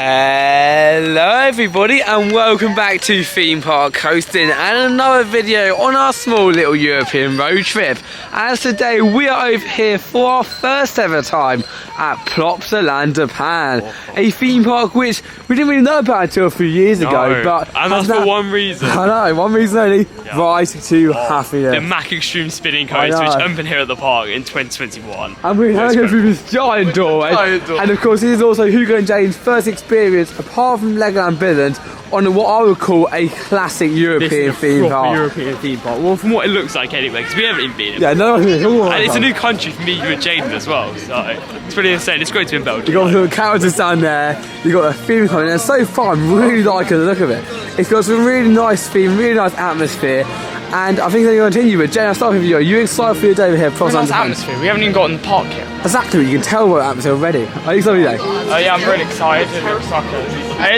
Hello everybody and welcome back to Theme Park Coastin and another video on our small little European road trip. As today we are over here for our first ever time at Plopsaland De Panne, a theme park which we didn't really know about until a few years ago. But and that's for one reason. I know, one reason only. Yeah. Ride to happiness. The Mack Extreme Spinning Coaster, which opened here at the park in 2021. And we're going to go through this giant doorway. And of course, this is also HUGO and JAYDEN's first experience, apart from Legoland Billund, on what I would call a classic European theme park. European theme park. Well, from what it looks like anyway, because we haven't even been in. Yeah, no, and it's a new country for me, you and Jayden as well. So it's pretty insane. It's great to be in Belgium. You got the characters down there. You got a theme coming, and so far I'm really liking the look of it. It's got some really nice theme, really nice atmosphere. And I think they're going to continue with. Jane, I'll start with you. Are you excited for your day over here? Nice atmosphere. We haven't even gotten the park yet. Exactly. You can tell what atmosphere already. Are you excited for your day? Oh yeah, I'm really excited. It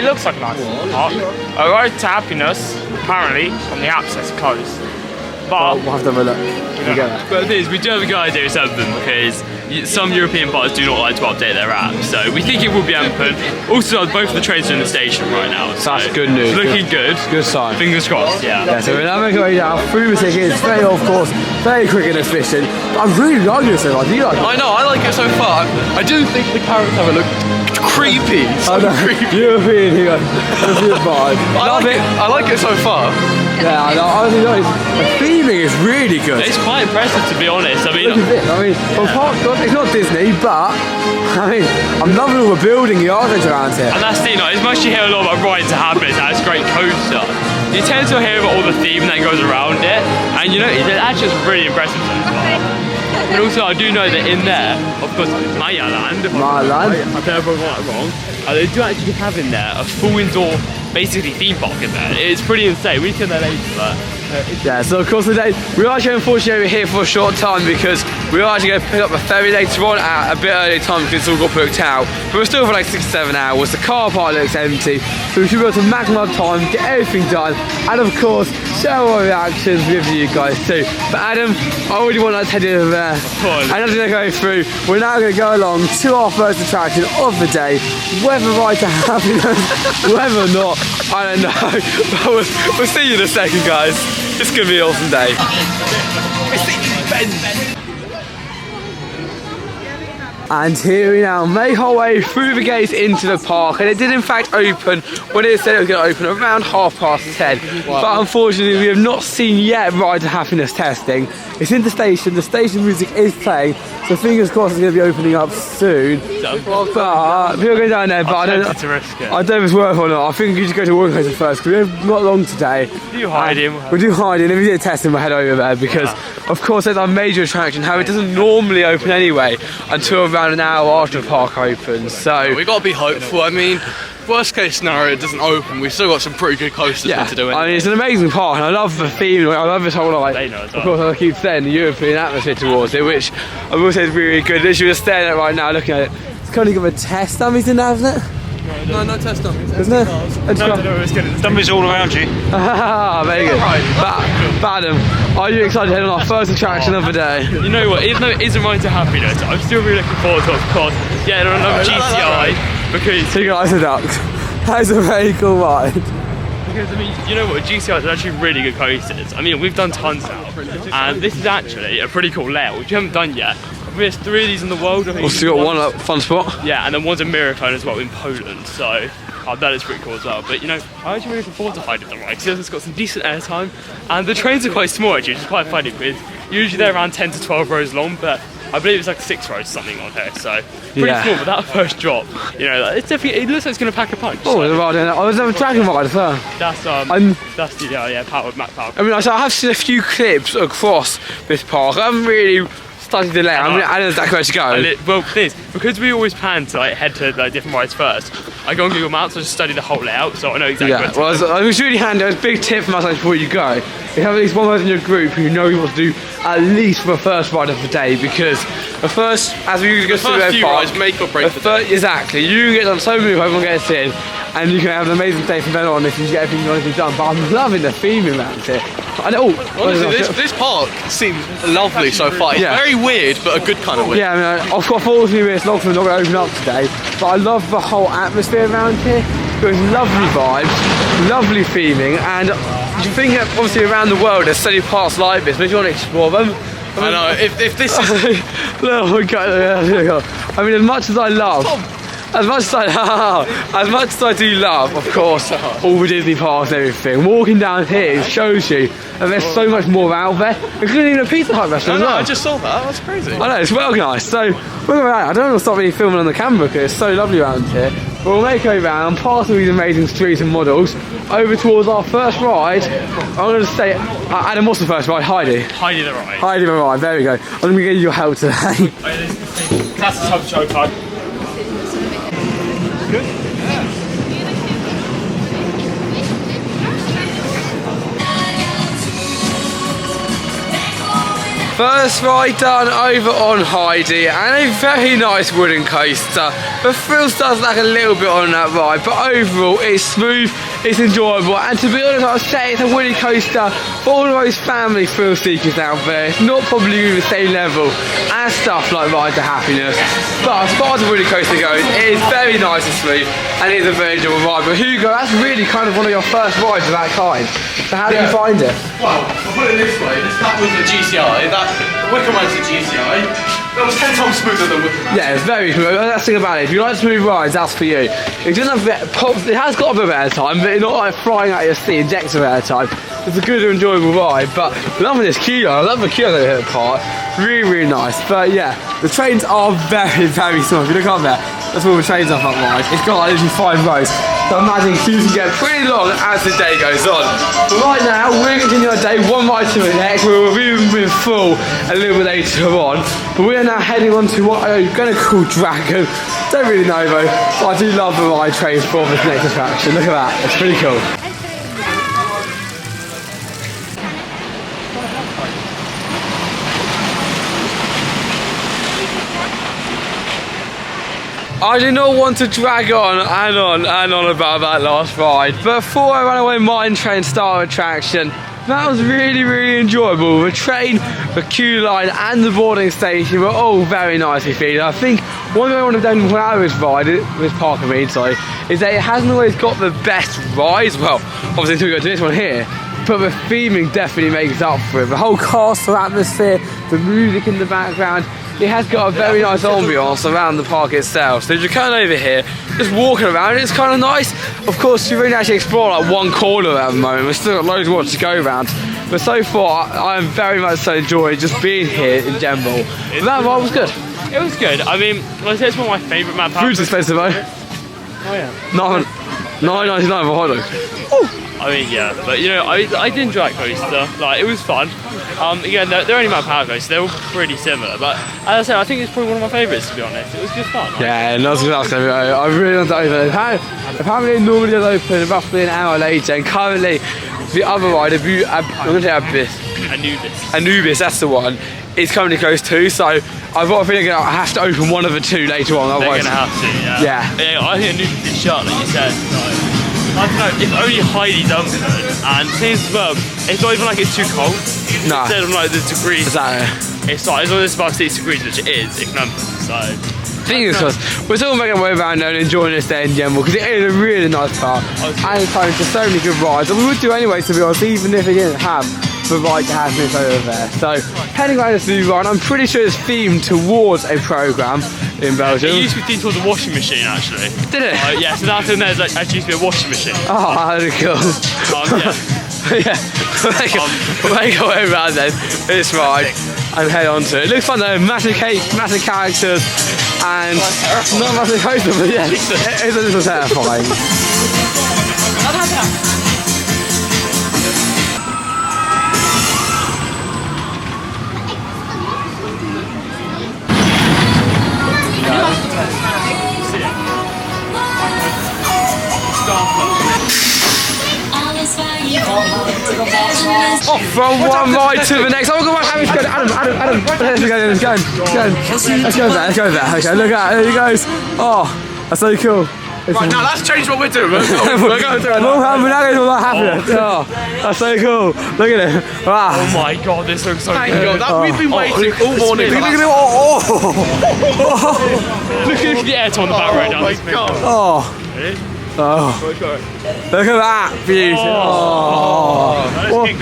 looks like a nice park. A road to happiness, apparently, on the app says closed. But we'll have to have a look. But the thing is, we do have a good idea of something because some European parks do not like to update their app, so we think it will be open. Also, both of the trains are in the station right now. So that's good news. It's looking good. Good sign. Fingers crossed. Yeah. So we're now going down through the tickets. Very, of course, very quick and efficient. But I really like it so much. Do you like it? I know. I like it so far. I do think the characters have a look creepy. So creepy. European here. European vibe. I like it so far. Yeah, I really like it. The theming is really good. It's quite impressive, to be honest. I mean, from park, it's not Disney, but I'm loving all the building the architecture around here. And that's the thing, as much as you hear a lot about Ride to Happiness, that's a great coaster. You tend to hear about all the theme that goes around it, and you know, it's actually just really impressive so far. And also, I do know that in there, of course, Mayaland, if I've never got it wrong, they do actually have in there a full indoor, basically theme park in there. It's pretty insane. We can get there later, but yeah, so of course today we are actually unfortunately over here for a short time because we are actually going to pick up a ferry later on at a bit earlier time because it's all got booked out. But we're still for like 6 or 7 hours. The car park looks empty, so we should be able to maximize time, get everything done, and of course share our reactions with you guys too. But Adam, I already want to head over there. And as we go through, we're now going to go along to our first attraction of the day. Whether Ride to Happiness, whether or not, I don't know. But we'll see you in a second, guys. It's going to be an awesome day. And here we now make our way through the gates into the park, and it did in fact open when it said it was going to open around 10:30. But unfortunately we have not seen yet Ride to Happiness testing. It's in the station music is playing, so fingers crossed it's going to be opening up soon. But people are going down there, but I don't know if it's worth or not. I think you should go to Roller Coaster first because we've not long today. We do hide in. If we did testing, we'll head over there because of course there's our major attraction, how it doesn't normally open anyway until around an hour after the park opens. So we got to be hopeful. I mean, worst case scenario, it doesn't open. We've still got some pretty good coasters to do. I mean, it's an amazing park, and I love the theme. I love this whole of course, I keep saying the European atmosphere towards it, which I will say is really good. Literally just staring at it right now, looking at it. It's currently got a test dummies in there, hasn't it? No test dummies. Isn't it? There's dummies all around you. Very good. But Adam, are you excited to head on our first attraction of the day? You know what, even though it isn't Ride to Happiness, I'm still really looking forward to it, of course. Yeah, on another GCI, because... So you guys are ducks. That is a very cool ride. Because, I mean, you know what, GCI is actually really good coasters. I mean, we've done tons now, and this is actually a pretty cool layout, which we haven't done yet. There's 3 of these in the world. I think also got one at Fun Spot. Yeah, and then one's a Miracone as well in Poland, so that is pretty cool as well. But you know, I'm actually really looking forward to Heidi the Ride because it's got some decent airtime, and the trains are quite small actually, which is quite funny because usually they're around 10 to 12 rows long, but I believe it's like 6 rows something on here, so pretty small. But that first drop, you know, it's definitely, it looks like it's going to pack a punch. Oh, the ride in it. I was a dragon ride as well. That's the powered Mack power. I mean, I have seen a few clips across this park. I haven't really studied the layout. I mean, I don't know exactly where to go. Well, this because we always plan to like head to like different rides first. I go on Google Maps, I just study the whole layout, so I know exactly where to go. Well, it was really handy. It was a big tip from us before you go. If you have at least one person in your group who knows what to do at least for the first ride of the day, because the first, as we go through First few rides make or break the day. Exactly, you can get done so many, everyone gets in, and you can have an amazing day from then on if you get everything you want to be done. But I'm loving the theming around here. And honestly, this park seems lovely so far. It's very weird, but a good kind of weird. Yeah, I mean, I've got 40 minutes long, so I'm not going to open up today. But I love the whole atmosphere around here. There's lovely vibes, lovely theming, and you think that obviously around the world there's so many parks like this, but if you want to explore them, I know, if this is... Oh my God, I mean, as much as I love, as much as I do love, of course, all the Disney parks and everything, walking down here shows you that there's so much more out there, including a Pizza Hut restaurant as well. I just saw that, that's crazy. I know, it's well organised. So, I don't want to stop really filming on the camera because it's so lovely around here. But we'll make our way around, past all these amazing streets and models, over towards our first ride. I'm going to say, Adam, what's the first ride? Heidi? Heidi the Ride. Heidi the Ride, there we go. I'm going to get you your help today. That's the top show card. Good? First ride done over on Heidi, and a very nice wooden coaster. The thrills does lack a little bit on that ride, but overall it's smooth, it's enjoyable, and to be honest, I'd say it's a wooden coaster for all of those family thrill seekers out there. It's not probably the same level as stuff like Ride to Happiness, but as far as the wooden coaster goes, it is very nice and smooth, and it is a very enjoyable ride. But Hugo, that's really kind of one of your first rides of that kind. So how did you find it? Well, I'll put it this way, that was the GCI, Wicker Man's the GCI. That was 10 times smoother than Wicker Man. Yeah, it's very smooth. That's the thing about it. If you like smooth rides, that's for you. It doesn't have it has got a bit of air time, but it's not like flying out your seat, injects of air time. It's a good and enjoyable ride, but loving this queue. I love the queue that hit the park. Really, really nice. But yeah, the trains are very, very small. If you look up there, that's all the trains are that ride. It's got like literally 5 rows. So I imagine queues can get pretty long as the day goes on. But right now, we're going to continue our day one ride to the next. We'll be in full a little bit later on. But we are now heading on to what I'm going to call Dragon. Don't really know though, but I do love the ride trains for this next attraction. Look at that, it's pretty cool. I do not want to drag on and on and on about that last ride, but before I ran away Mine Train Star attraction, that was really, really enjoyable. The train, the queue line and the boarding station were all very nicely feeling. I think one thing I want to do when I was this park I mean, sorry, is that it hasn't always got the best rides. Well, obviously until we got to this one here, but the theming definitely makes up for it. The whole castle atmosphere, the music in the background, it has got a very nice ambiance around the park itself. So as you come over here, just walking around, it's kind of nice. Of course, you've only actually explored like one corner at the moment. We've still got loads more to go around. But so far, I am very much so enjoying just being here in general. But that ride was good. It was good. I mean, I'd say it's one of my favourite map parks. Food's expensive though. Oh yeah. $9.99 for hot dogs. I mean, yeah, but you know, I did enjoy that coaster. Like, it was fun. Again, they're only my power coasters. They're all pretty similar, but as I said, I think it's probably one of my favourites, to be honest. It was just fun. Yeah, and I was going to ask everyone, I really want to open it. Apparently, normally they'll open roughly an hour later, and currently the other ride, I'm going to say Anubis, that's the one. It's currently closed too, so I've got a feeling I have to open one of the two later on. They're going to have to, yeah. I think Anubis is shut, like you said. I don't know, if only Heidi's open, and things as well, it's not even like it's too cold. No. Instead of like the degrees, exactly. It's like, as long as it's above 6 degrees, which it is, it can open, so. Fingers crossed. We're still making our way around there and enjoying this day in general, because it is a really nice park. And it's home to so many good rides, and we would do anyway, to be honest, even if it didn't have the Ride to Happiness over there. So, heading around this new ride, I'm pretty sure it's themed towards a programme in Belgium. It used to be themed towards a washing machine, actually. Did it? Yeah, so now there's like, actually used to be a washing machine. Oh, that'd be cool. Yeah. We'll make our way around then, this ride, and head on to it. It looks fun though, massive cake, massive characters, and not massive coaster, but yeah, it's a little terrifying. from one ride to the next. Oh, come on, Adam, let's go there. Okay, look at it, there he goes. Oh, that's so cool. Right, now let's change what we're doing. We're going to happiness. Oh, that's so cool. Look at it. Wow. Oh my god, this looks so Thank good. God, we've been waiting all morning. Look at it. Look at the air on the back right now. Oh my God. Oh. Look at that view.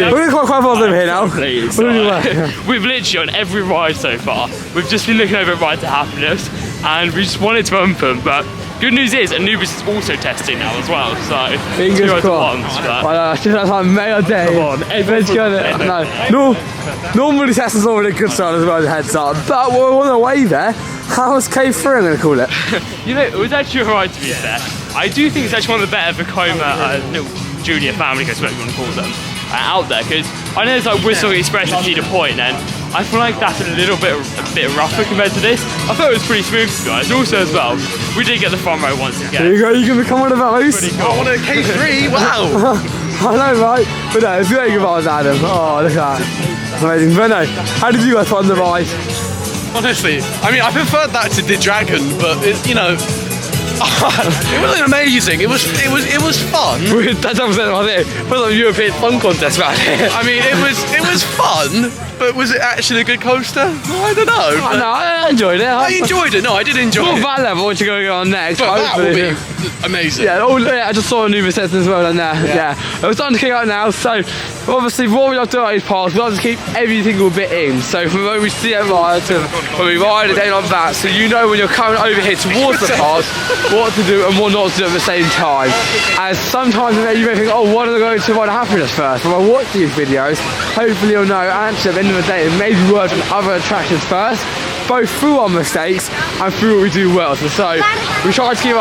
We're quite positive here now. Please. We've literally on every ride so far. We've just been looking over at Ride to Happiness and we just wanted to open, but good news is Anubis is also testing now as well, so fingers crossed. Just like mega day. Come on, let's go there. No, normally testing's already a good start as well as a heads up, but we're on the way there. How's K3 I'm going to call it? You know, it was actually alright to be fair. I do think it's actually one of the better Vekoma little junior family coasters, whatever you want to call them, out there, because I know there's like Whistle Express and Cedar Point, and I feel like that's a bit rougher compared to this. I thought it was pretty smooth to be honest. Also as well, we did get the front row once again. There you go, you can become one of those. Pretty cool. I want a K3, wow. I know, right? But no, it's very good vibes, Adam. Oh, look at that. That's amazing. But no, how did you guys find the ride? Honestly, I mean, I preferred that to the Dragon, but you know, it wasn't amazing. It was fun. That's what I'm saying about it. It was like a European fun contest about it. I mean, it was fun, but was it actually a good coaster? I don't know. I enjoyed it. I enjoyed it. No, I did enjoy it. That level, what you're going to go on next? But that will be amazing. Yeah, I just saw Anubis testing as well down there. Yeah. It was starting to kick out now, so obviously what we like to do at these parks, we like to keep every single bit in. So from when we see it ride to when we ride a day like that, so you know when you're coming over here towards the park, what to do and what not to do at the same time. As sometimes you may think, oh, why don't I go to Ride of Happiness first? When I watch these videos, hopefully you'll know actually at the end of the day it may be worth on other attractions first, both through our mistakes and through what we do well. So we try to give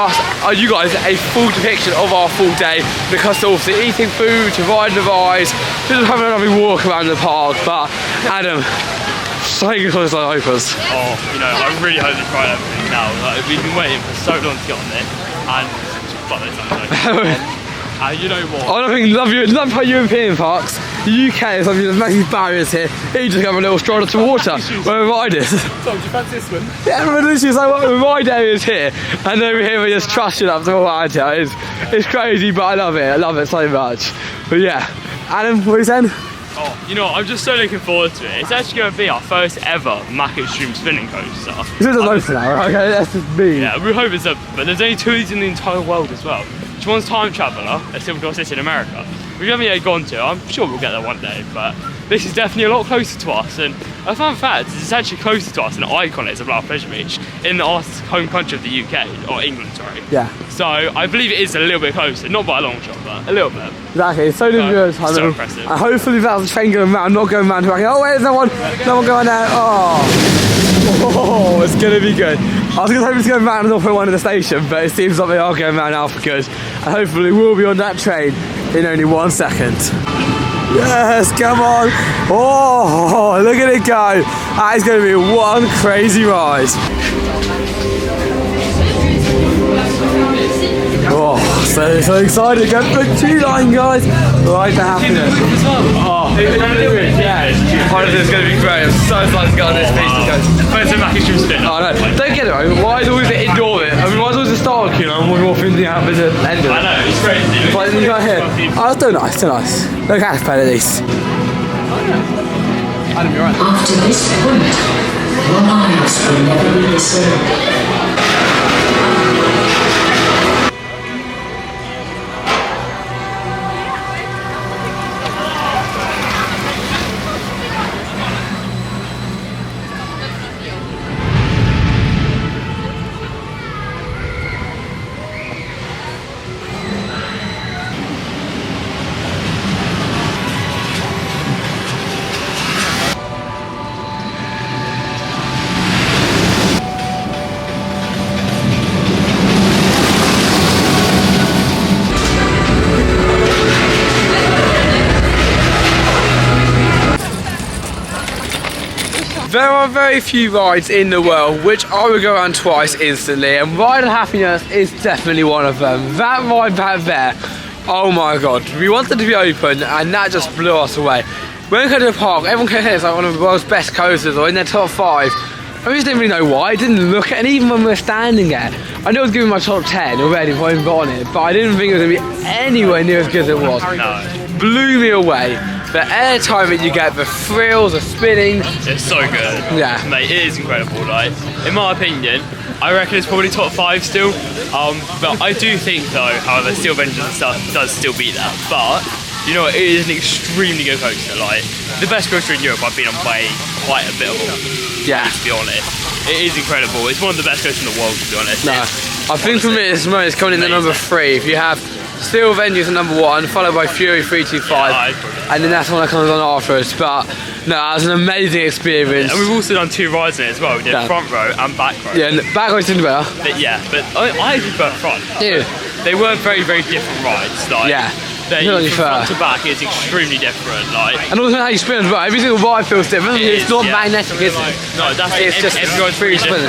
you guys a full depiction of our full day, because obviously eating food, to riding the rides, just having a lovely walk around the park. But Adam, so good close like opens. Oh, you know, I really hope this ride opens now. Like, we've been waiting for so long to get on it, and but there's you know what? I don't think love how European parks. The UK is like there's massive barriers here. You just have a little stroller to water where the ride is. Tom, do you fancy this one? Yeah, but literally it's like well, the ride area is here, and over here we just trust it up to the ride. It's crazy, but I love it so much. But yeah, Adam, what are you saying? Oh, you know, I'm just so looking forward to it. It's actually going to be our first ever Mac Extreme spinning coaster. This is open now, right? Okay, that's just me. Yeah, we hope it's open, but there's only 2 of these in the entire world as well. One's Time Traveller at Silver City in America. We haven't yet gone to. I'm sure we'll get there one day, but this is definitely a lot closer to us. And a fun fact is it's actually closer to us than Icon is of our Pleasure Beach in our home country of the UK, or England, sorry. Yeah. So I believe it is a little bit closer, not by a long shot, but a little bit. Exactly, so good. So impressive. And hopefully that's the train going round, not going round to oh wait, there's no one going there. Oh, it's gonna be good. I was gonna hope it's going round and off at one of the station, but it seems like they are going round now for good. And hopefully we'll be on that train in only 1 second. Yes, come on. Oh, look at it go. That is gonna be one crazy ride. Oh, so excited. Go for the queue line, guys. Ride to Happiness. Oh, yeah. Honestly, it's going to be great. I'm so excited to go on this piece. First Mac Extreme spin. Oh, no. Don't get it right. Why is always the indoor bit? I mean, why is always the start queue line more things than happen at the end of it? I know, it's crazy. But you got here. Oh, it's so nice, so nice. Look at that, at least. Adam, you're right. After this point, your lives will never be the same. There are very few rides in the world which I would go around twice instantly, and Ride of Happiness is definitely one of them. That ride back there, oh my god, we wanted to be open and that just blew us away. when we go to the park, everyone can say it's like one of the world's best coasters or in their top 5. I just didn't really know why. I didn't look at it, and even when we were standing there, I know it was giving my top 10 already before I even got on it, but I didn't think it was going to be anywhere near as good as it was. No. Blew me away. The airtime that you get, the thrills, the spinning. It's so good. Yeah. Mate, it is incredible. Like, in my opinion, I reckon it's probably top 5 still. But I do think though, however, Steel Vengeance and stuff does still beat that. But you know what, it is an extremely good coaster. Like, the best coaster in Europe I've been on by quite a bit of all. Yeah. To be honest. It is incredible. It's one of the best coasters in the world, to be honest. No. I think for me, it's coming in at number 3. If you have Steel Vengeance at number 1, followed by Fury 325, and then that's the one that comes on afterwards. But no, it was an amazing experience. And we've also done 2 rides in it as well. We did front row and back row. Yeah, and back row's didn't better. But yeah, but I prefer front. Yeah. They were very, very different rides. Like, Yeah. They, from front to back is extremely different. Like, and also how you spin as well. Every single ride feels different. It's not magnetic, is it? No, that's it's just everyone's pretty different.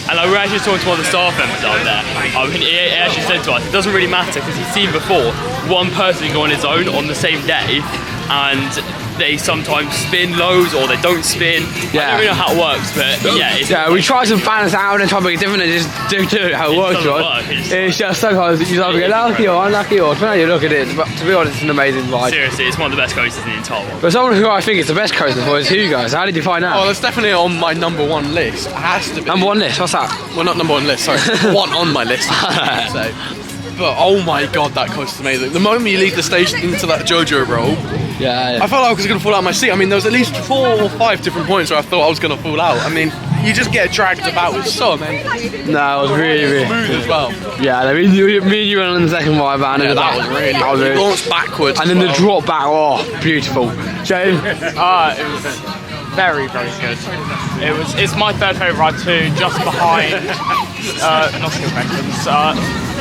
And like, we actually talked to one of the staff members out there. He actually said to us, it doesn't really matter because he's seen before one person go on his own on the same day, and they sometimes spin loads or they don't spin. Yeah. I don't really know how it works, but yeah. We try to balance it out and try to make it different and just do it how it works, right? It's just sometimes you either get lucky or unlucky or depending how you look at it. But to be honest, it's an amazing ride. Seriously, it's one of the best coasters in the entire world. But someone who I think is the best coaster for is HUGO. So how did you find out? Oh, that's definitely on my number 1 list. It has to be. Number 1 list, what's that? Well, not number 1 list, sorry. 1 on my list. So. But oh my god, that coaster's amazing. The moment you leave the station into that JoJo roll, yeah. I felt like I was going to fall out of my seat. I mean, there was at least 4 or 5 different points where I thought I was going to fall out. I mean, you just get dragged about. It's so amazing. No, it was really smooth as well. Yeah, I mean, me and you went on the second ride, man. Yeah, that was really good. Launched backwards. And then the drop back, oh, beautiful. Jane? It was very, very good. It's my 3rd favourite ride too, just behind not Steel Vengeance,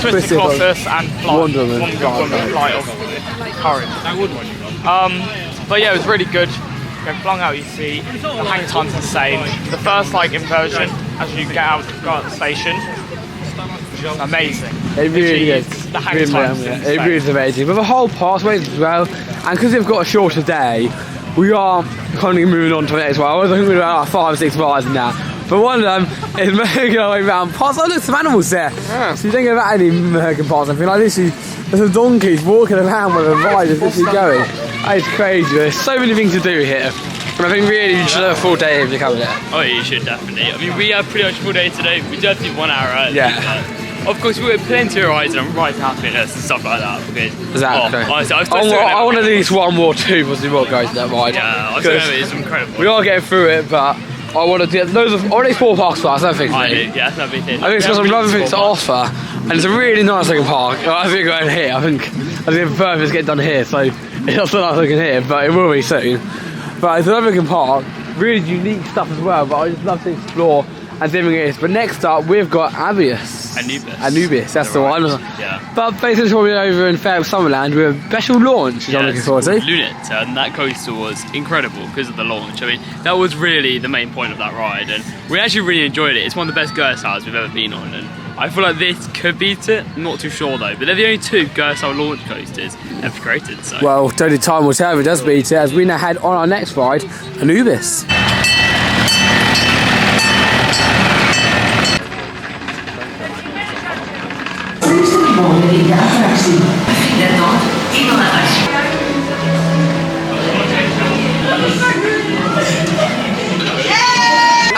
Twisted Colossus and Wonderland Flight of Courage. But yeah, it was really good. Go flung out your seat. The hang time's insane. The first inversion as you get out of the station, amazing. It really is. The hang time's insane. It really is amazing. But the whole pathway as well, and because they've got a shorter day, we are kind of moving on to the next one. I think we're about 5 or 6 rides now. But one of them is making our way around parts. Oh, look, some animals there. Yeah. So you don't get about any American parts. I feel like literally there's some donkeys walking around with a ride is literally going. That is crazy. There's so many things to do here. And I think really you should have a full day if you come there. Oh, you should definitely. I mean, we have pretty much a full day today. We do have to do 1 hour early. Yeah. Of course, we're plenty of rides and rides to happiness and stuff like that. Because, exactly. Honestly, I want at least 1 more, 2 possibly more guys to that ride. Yeah, I think it's incredible. We are getting through it, but I want to get loads of already 4 parks for us, I think. I do, yeah, that's big thing. I think it's got some lovely things to offer, and it's a really nice looking park. I think going here, I think the purpose get done here, so it's not so nice looking here, but it will be soon. But it's a lovely looking park, really unique stuff as well, but I just love to explore and see what it is. But next up, we've got Anubis, that's the one. Yeah. But basically, we're over in Fair Summerland with a special launch, which I'm looking forward to. Lunet, and that coaster was incredible because of the launch. I mean, that was really the main point of that ride, and we actually really enjoyed it. It's one of the best Gersals we've ever been on, and I feel like this could beat it. I'm not too sure though, but they're the only 2 Gersal launch coasters ever created. So. Well, only time will tell if it does beat it, as we now head on our next ride, Anubis.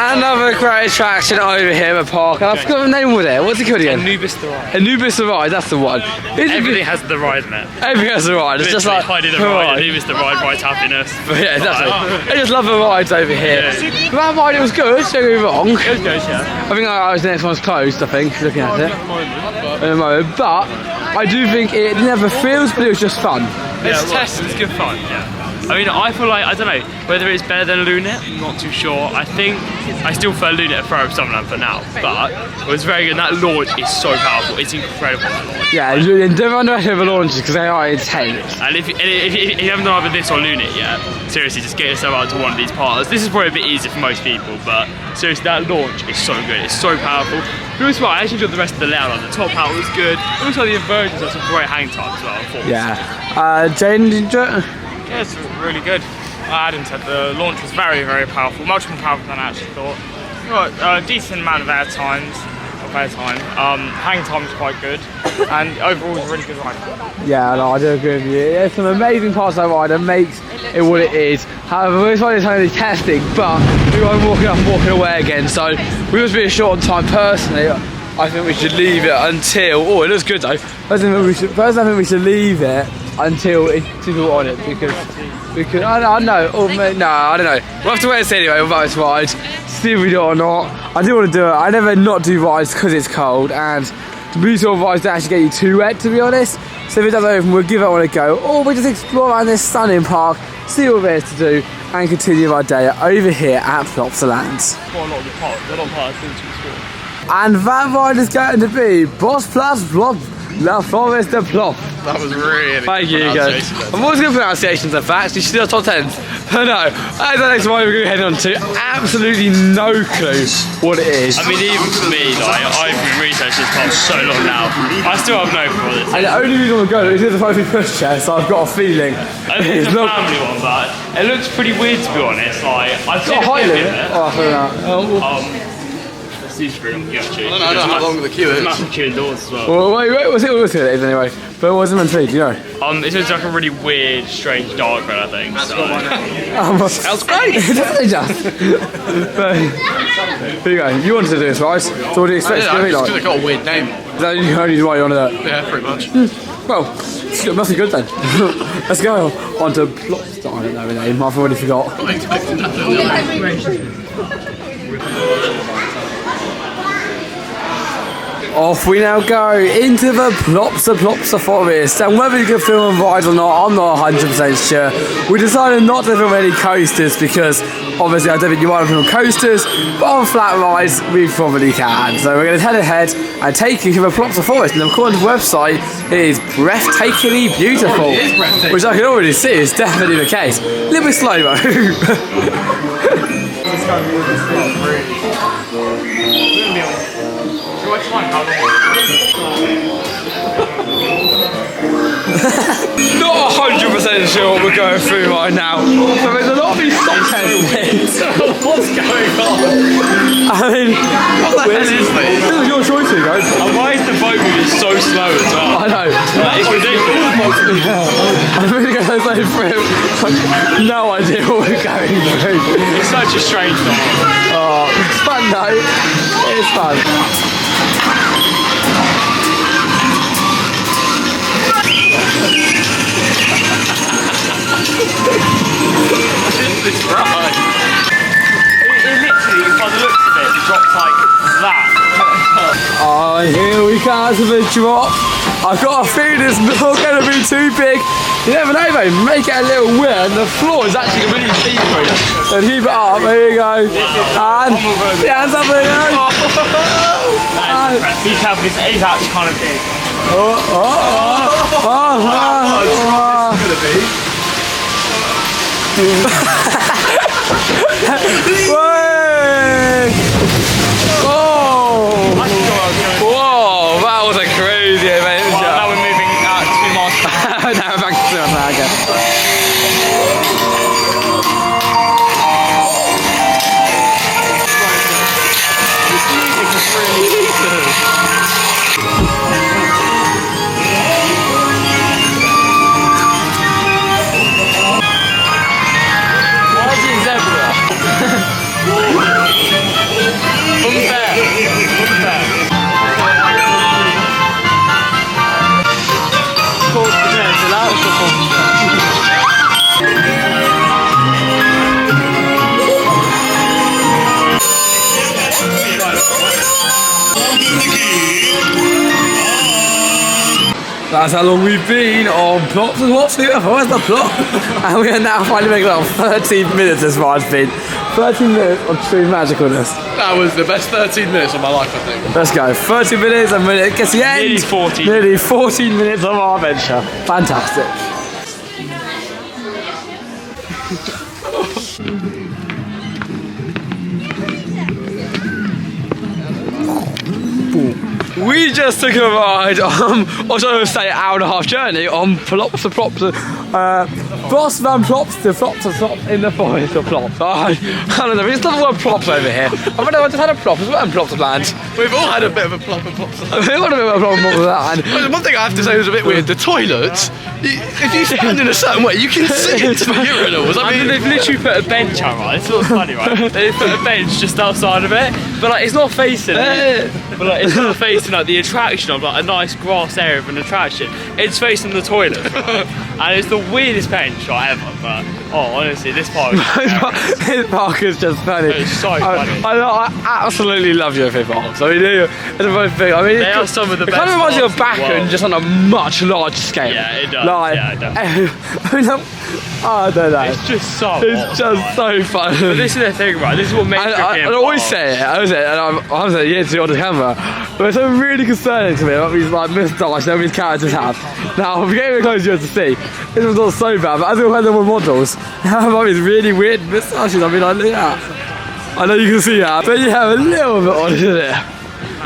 Another great attraction over here at the park, and I forgot the name of it. What's it called again? Anubis the Ride. Anubis the Ride, that's the one. Everything has the ride in it. Everything has the ride. It's just like Heidi the Ride, Anubis the Ride, Ride's happiness. But yeah, definitely. I just love the rides over here. Yeah. That ride, it was good, don't get me wrong. It was good, yeah. I think the next one's closed, I think, looking at it. At the moment, but I do think it never feels, but it was just fun. It's test, it's good fun, yeah. I mean, I feel like, I don't know, whether it's better than Lunet, I'm not too sure. I think I still prefer Lunet for Summerland for now, but it was very good. That launch is so powerful, it's incredible, that launch. Yeah, never underestimate the launches because they are intense. And if you haven't done either this or Lunet yet, seriously, just get yourself out to one of these parts. This is probably a bit easier for most people, but seriously, that launch is so good, it's so powerful. But also, I actually enjoyed the rest of the layout. Like, the top hat was good, and also the inversions had some great hang time as well, I thought. Yeah. Jane, did you enjoy it? Yeah, it's really good. Adam said, the launch was very, very powerful, much more powerful than I actually thought. Got a decent amount of air time. Hang time was quite good, and overall it was a really good ride. Yeah, no, I do agree with you. There's some amazing parts of that ride that makes it what it is. However, this one is only testing, but we're walking up and walking away again, so we must be a short on time. Personally, I think we should leave it until, oh, it looks good though. Personally, I think we should leave it until it's on it, because I don't know. Oh, no, I don't know. We'll have to wait and see anyway about this ride. See if we do it or not. I do want to do it. I never not do rides because it's cold, and the beauty of rides don't actually get you too wet, to be honest. So if it does open, we'll give it one a go, or we'll just explore around this stunning park, see what there is to do, and continue our day over here at Plopsaland. And that ride is going to be Boss Plus Plop, La Forest de Plop. That was really Thank you, guys. I'm always good pronunciations of facts. You should do our top 10s. But no, as the next one we're going to head on to, absolutely no clue what it is. I mean, even for me, like, I've been researching this park so long now. I still have no clue what this is. And the only reason I want to go is the 5 pushchair, so I've got a feeling. I think it's a family one, but it looks pretty weird, to be honest. Like, I've seen a height clip limit. in it. Oh, I don't know. It's pretty long queue, actually. I don't know how long the queue is. There's a massive queue indoors as well. Well, wait, what's it is anyway? But what's it meant to be, do you know? It's just like a really weird, strange dark red, I think. So. Sounds great! It just. But, here you go. You wanted to do this, right? So what do you expect it to be like? It's got a weird name. Is that the only why you want to do it? Yeah, pretty much. Well, it must be good then. Let's go on to Plopsaland. I don't know the name, I've already forgot. Off we now go into the Plopsa forest, and whether you can film rides or not, I'm not 100% sure. We decided not to film any coasters because obviously I don't think you want to film coasters, but on flat rides we probably can. So we're going to head ahead and take you to the Plopsa forest, and according to the website it is breathtakingly beautiful, which I can already see is definitely the case. A little bit slow-mo. Not 100% sure what we're going through right now, but there's a lot of these stop tests. What's going on? I mean, what the hell is this? This is your choice, Hugo. And why is the boat moving so slow as well? I know. It's ridiculous. I'm really going to go through. No idea what we're going through. It's such a strange thing. Oh, it's fun though. It's fun. It's right. It literally, by the looks of it, dropped like that. Oh, here we come to the drop. I've got a feeling it's not going to be too big. You never know, mate. Make it a little weird, and the floor is actually really see-through. And keep it up. There you go. And the hands up there. Be careful, he's actually kind of big. Whoa, that was a crazy adventure. Well, now we're moving at 2 miles per hour. Now we're back to 2 miles per hour again. That's how long we've been on Plop. Where's the Plop? And we are now finally making about 13 minutes this ride's been. 13 minutes of true magicalness. That was the best 13 minutes of my life, I think. Let's go. 30 minutes and when it gets the end. Nearly 14. Nearly 14 minutes of our adventure. Fantastic. We just took a ride on, or should I say, hour-and-a-half journey on Plops to Plops, Boss Van Plops to in the forest of Plops. I don't know, it's not the word Plops over here. I just had a Plop as well in Plopsaland. We've all had a bit of a plop and Plopsaland. We've got a bit of a problem with that. One thing I have to say was a bit weird. The toilets, if you stand in a certain way, you can see into the urinals. I mean, they've literally put a bench on, right? It's not funny, right? They've put a bench just outside of it, but like it's not facing it. But like it's not facing like the attraction of like a nice grass area of an attraction. It's facing the toilet, right? And it's the weirdest bench like, ever. But honestly, this park is This park is just funny. It's so funny. I absolutely love your fifth parks. I mean, it's a very big. I mean, They are some of the it kind best of reminds you of parks in the Bakken, world. just on a much larger scale. Yeah, it does. Like, Yeah, it does. I mean, I don't know. It's just so It's odd, just right? so fun. But this is the thing, right? This is what makes I always say it, and I'm saying it to you on the camera, but it's so really concerning to me what these like moustache that these characters have. Now, if you get really close to you to see, this was not so bad, but as we've had them with models, they have all these really weird moustaches. I mean, like, look at that. I know you can see that, but you have a little bit on, isn't it?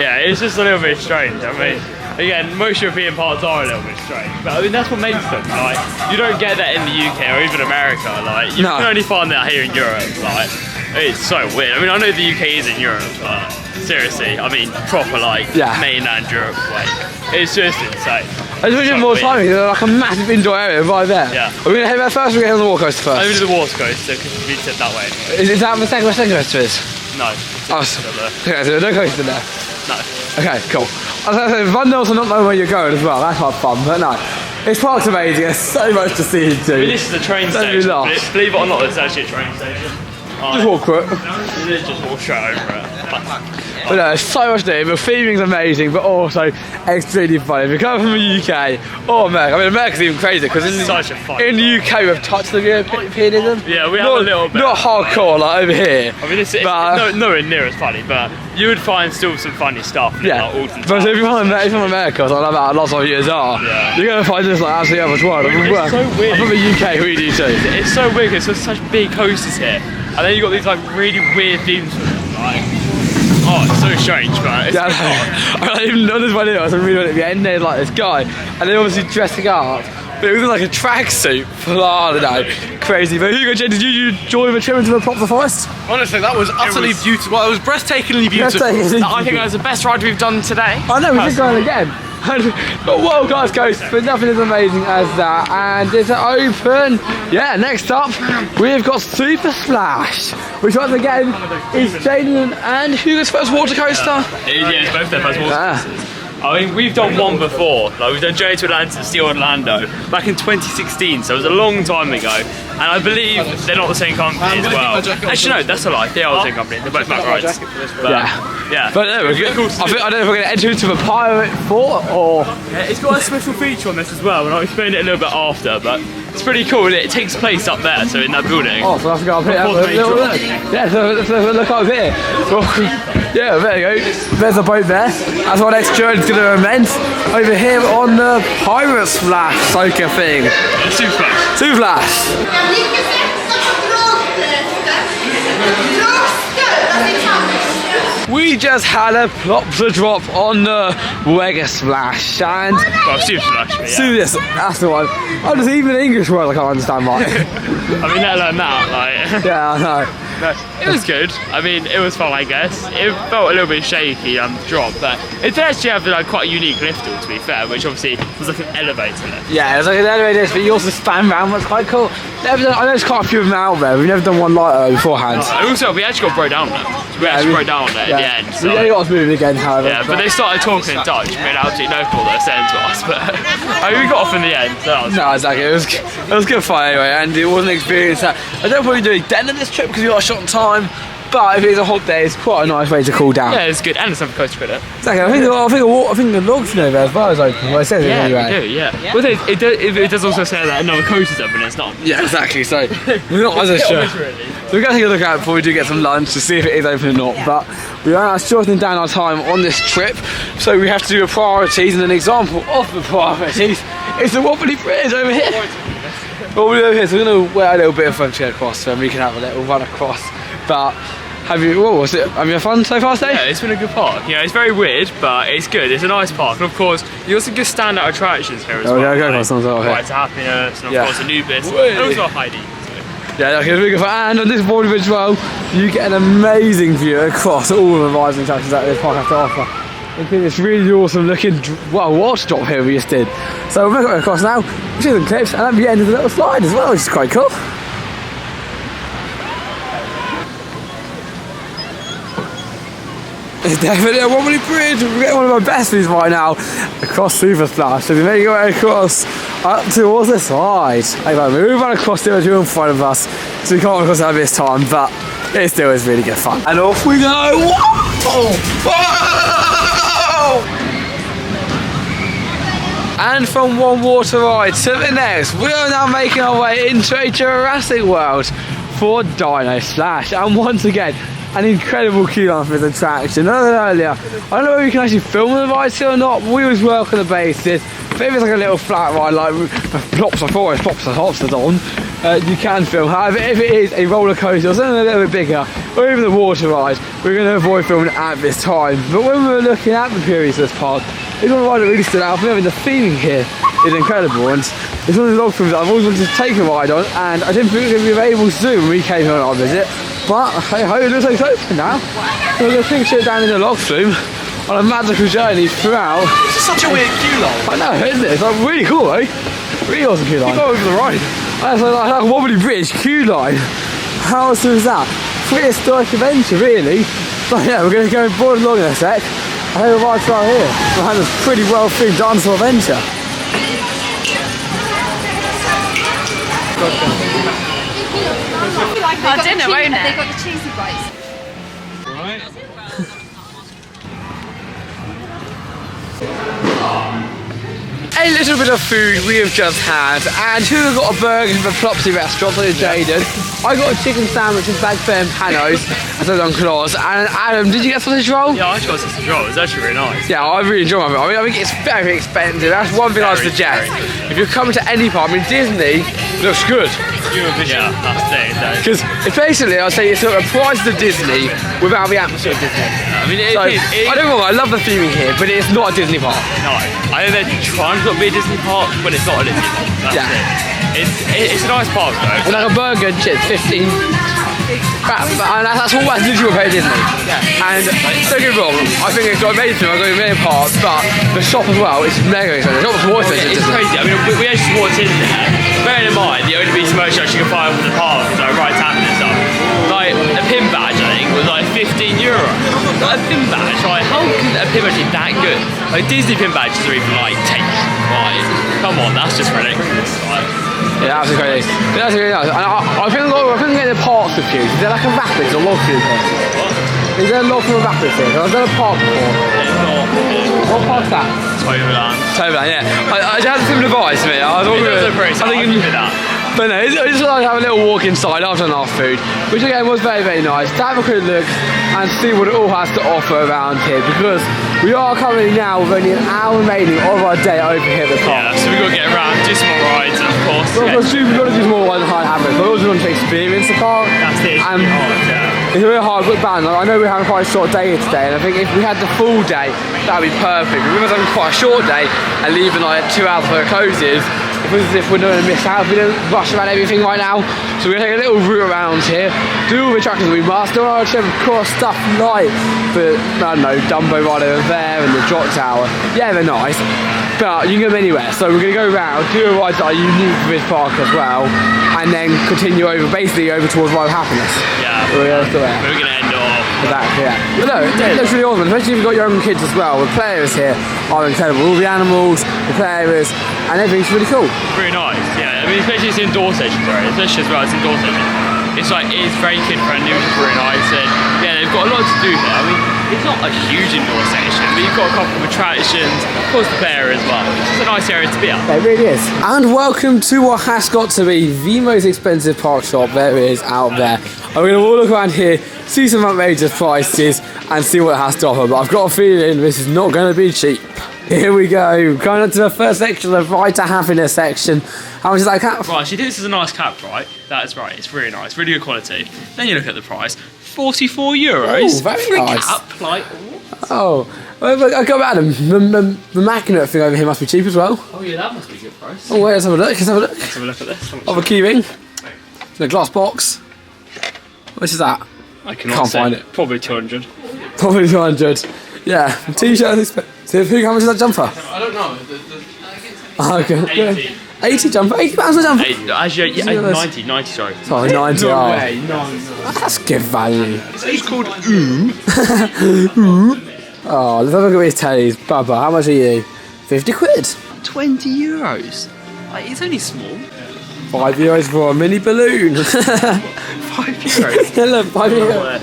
Yeah, it's just a little bit strange. I mean, again, most European parts are a little bit strange, but I mean that's what makes them. Like, you don't get that in the UK or even America. Like, you No. can only find that here in Europe. Like, it's so weird. I mean, I know the UK is in Europe, but seriously, I mean, proper like Yeah. mainland Europe. Like, it's just insane. I just wish you had more time, because there's like a massive indoor area right there. Yeah. Are we going to head there first or are we going to head on the walk coaster I'm first? to the Water Coaster because we said that way. Is that the second coaster is? No. Oh, okay, so no coaster there. No. Okay, cool. I was going to say, fun also not knowing where you're going as well. That's quite fun, but no. This park's amazing. There's so much to see and do. I mean, this is a train Don't be station. lost. Believe it or not, it's actually a train station. Just walk through it. It is just walk straight over it. But no, there's so much to do. The theming's amazing, but also extremely funny. If you come from the UK or America, I mean, America's even crazier because Such a fun in the UK we've touched the Europeanism. Yeah, we have not, a little bit. Not hardcore like over here. I mean, it's nowhere near as funny, but you would find still some funny stuff. Yeah, Like Alton but if you're Towers. from America, so I love that lots of years are, Yeah. you're going to find this like absolutely average world. It's so weird. From the UK, we do too. It's so weird because there's such big coasters here, and then you got these like really weird themes for them. Like, oh, it's so strange, but it's Yeah, I even know this one here. I was really at the end. There's like this guy, and they obviously dressing up. But it was in like a tracksuit for I don't know, crazy. But Hugo, did you enjoy the trip into the Plop Forest? honestly, that was utterly beautiful. Well, it was breathtakingly beautiful. I think that was the best ride we've done today. I know, we did go on again. But whoa, guys, but nothing as amazing as that. And it's open. Yeah, next up, we've got SuperSplash, which once again is JAYDEN and Hugo's first water coaster. Yeah, it's both their first water Ah. coasters. I mean, we've done one before. Like, we've done Journey to Atlantis, Steel Orlando, back in 2016, so it was a long time ago. And I believe they're not the same company as well. Actually, no, that's a lie. They are the same company. They're both back rides. But, yeah. But no, we're good. I don't know if we're going to enter into the Pirate Fort or. Yeah, it's got a special feature on this as well, and I'll explain it a little bit after, but it's pretty cool. It takes place up there, so in that building. Oh, so I have to go up here. Before the main Little drop. look. Yeah, so let's look up here. Yeah, there you go. There's a boat there. That's what next journey's going to immense. Over here on the Pirate Splash Soaker thing. SuperSplash. SuperSplash. We just had a plop to drop on the Wega Splash and Well, SuperSplash, but yeah. yes, that's the one. Oh, there's even an English word I can't understand right. I mean, let alone that, like... Yeah, I know. No, it was good. I mean, it was fun, I guess. It felt a little bit shaky on the drop, but it did actually have like quite a unique lift all, to be fair, which obviously was like an elevator lift. Yeah, it's like an elevator, but you also stand around, that's quite cool. I know there's quite a few of them out there, we've never done one like that beforehand. And also, we actually got broke down there. We actually broke down there at the end. So. We only got us moving again, however. Yeah, but they started talking in Dutch. We had absolutely no clue what they were saying to us, but I mean, we got off in the end. So that was No, exactly. It was good fun anyway, and it was an experience that I don't probably do again on this trip because we got a short time. But if it's a hot day, it's quite a nice way to cool down. yeah, it's good, and it's something close to it. Exactly. I think the log fin over there as well is open. Well, it says it Yeah, anyway. we do, yeah. Well, it does also say that another coaster's open, it's not. Yeah, exactly. So we're not as sure. Really. So we're going to take a look at it before we do get some lunch to see if it is open or not. But we are shortening down our time on this trip, so we have to do the priorities. And an example of the priorities is the wobbly bridge over here. Wobbly over here. So we're going to wait a little bit of fun to get across, so we can have a little run across. But Have you? What was it? Have you had fun so far today? Yeah, it's been a good park. You know, it's very weird, but it's good. It's a nice park, and of course, you also get standout attractions here as well. Yeah, go like, on, sounds okay. Ride to Happiness, and of course Anubis, and also Heidi. Yeah, okay, really good fun. And on this board as well, you get an amazing view across all the rides and attractions that this park has to offer. Including this really awesome looking, water drop here we just did. So we're going across now, we'll see some clips, and at the end of the little slide as well, which is quite cool. It's definitely a wobbly bridge. We're getting one of our best views right now across SuperSplash. So we make our way across up towards the side. Like, we move on across the other in front of us, so we can't run across that this time, but it still is really good fun. And off we go. Whoa! Whoa! And from one water ride to the next, we are now making our way into a Jurassic World for Dino Slash. And once again, an incredible queue line for this attraction. As I said earlier, I don't know whether you can actually film the rides here or not, but we always work on the basis. If it's like a little flat ride like Plops, I thought it was Plops and Hops on, you can film. However, if it is a roller coaster or something a little bit bigger, or even the water ride, we're going to avoid filming at this time. But when we were looking at the periods of this park, it's one ride that really stood out for me. I mean, the theming here is incredible, and it's one of the log films that I've always wanted to take a ride on, and I didn't think we were able to do when we came here on our visit. But hey ho, it looks like it's open now. So we're going to picture it down in the log flume on a magical journey throughout. This is such a weird queue line. I know, isn't it? It's like really cool, eh? Really awesome queue line. Go over the ride. That's like a wobbly bridge queue line. How awesome is that? Prehistoric adventure, really. But yeah, we're going to go board along in a sec. I think we're right here. Behind this pretty well themed dinosaur adventure. Our dinner, won't it? They've got the cheesy bites. A little bit of food we have just had, and HUGO got a burger from the Plopsy restaurant on JAYDEN. I got a chicken sandwich with bag and panos, as I done claws. And Adam, did you get sausage roll? Yeah, I got sausage roll. It's actually really nice. Yeah, I really enjoy my meal. I think it's very expensive. That's one thing I suggest. If you're coming to any park, I mean Disney looks good. Yeah, that's it. Because it's basically, I'd say it's sort of the price of Disney without the atmosphere of Disney. I mean, So, I don't know, I love the theming here, but it's not a Disney park. No, I think they're trying to be a Disney park, but it's not a Disney park. That's it. It's a nice park though. And like a burger and chips, 15. And that's all that's literally what paid Disney. Yeah. And don't get me wrong, I think it's got amazing, I've got a million parts, but the shop as well, it's mega expensive. The shop's more expensive. It's crazy. I mean, we actually walked in there. Bearing in mind, the only piece of merchandise you can find from the park is like right tapping and stuff. Like a pin badge, I think, was like €15. Like a pin badge, like how can a pin badge be that good? Like Disney pin badges are even like 10. Like, come on, that's just ridiculous. Like, yeah, that's crazy. That's really nice. And I think I'm getting the parks confused. Is there like a rapids or log queue here? Is there a log from a rapids here? I've done a park before. it's not. What park's that? Toverland. Yeah. I had a similar vibes to me. I was all It good. does look pretty I think that. But no, I just like to have a little walk inside after enough food, which again was very nice. To have a quick look and see what it all has to offer around here, because we are currently now with only an hour remaining of our day over here at the park. Yeah, so we've got to get around, do some more rides, and of course. Well, we've got to do more rides than high habits, but also want to experience the park. That's it. It's a really hard book band. I know we're having quite a short day here today, and I think if we had the full day, that would be perfect. We were having quite a short day and leaving like 2 hours before it closes. It was as if we're not going to miss out. We don't rush around everything right now, so we're going to take a little route around here, do all the attractions we must. There are of course stuff like the, I don't know, Dumbo ride over there and the drop tower. Yeah, they're nice, but you can go anywhere. So we're going to go around, do a rides that are unique for this park as well, and then continue over, basically over towards Ride of Happiness. Yeah, we're going to end off. Exactly, yeah. But no, it looks really awesome, especially if you've got your own kids as well. The play areas here are incredible. All the animals, the play areas, and everything's really cool. Really nice, yeah. I mean, especially it's indoor sessions, right? Especially as well, it's indoor sessions. It's like, it's very kid friendly, which is really nice. And yeah, they've got a lot to do here. I mean, it's not a huge indoor section, but you've got a couple of attractions, of course the play area as well. It's just a nice area to be at. It really is. And welcome to what has got to be the most expensive park shop there is out there. I'm going to walk around here, see some outrageous prices, and see what it has to offer. But I've got a feeling this is not going to be cheap. Here we go, going on to the first section, the Ride to Happiness section. How much is that cap? Right, so this is a nice cap, right? That's right, it's really nice, really good quality. Then you look at the price, €44. Oh, very for a nice. cap, like. Oh, well, I got Adam. The magnet thing over here must be cheap as well. Oh yeah, that must be a good price. Oh wait, let's have a look. Let's have a look. Let's have a look at this. Of a key ring. In a glass box. What is that? I cannot Can't say. find it. Probably 200. Probably 200. Yeah, t-shirt. So how much is that jumper? I don't know. Oh, okay. 80. 80 jumper. 80 pounds a jumper. Actually, yeah, 90, sorry. Sorry, 90. No Oh, way, no. that's good value. It's called Oh, let's have a look at these tellies. Bubba, how much are you? 50 quid. €20. Like, it's only small. €5 for a mini balloon. €5. Yeah, look, €5.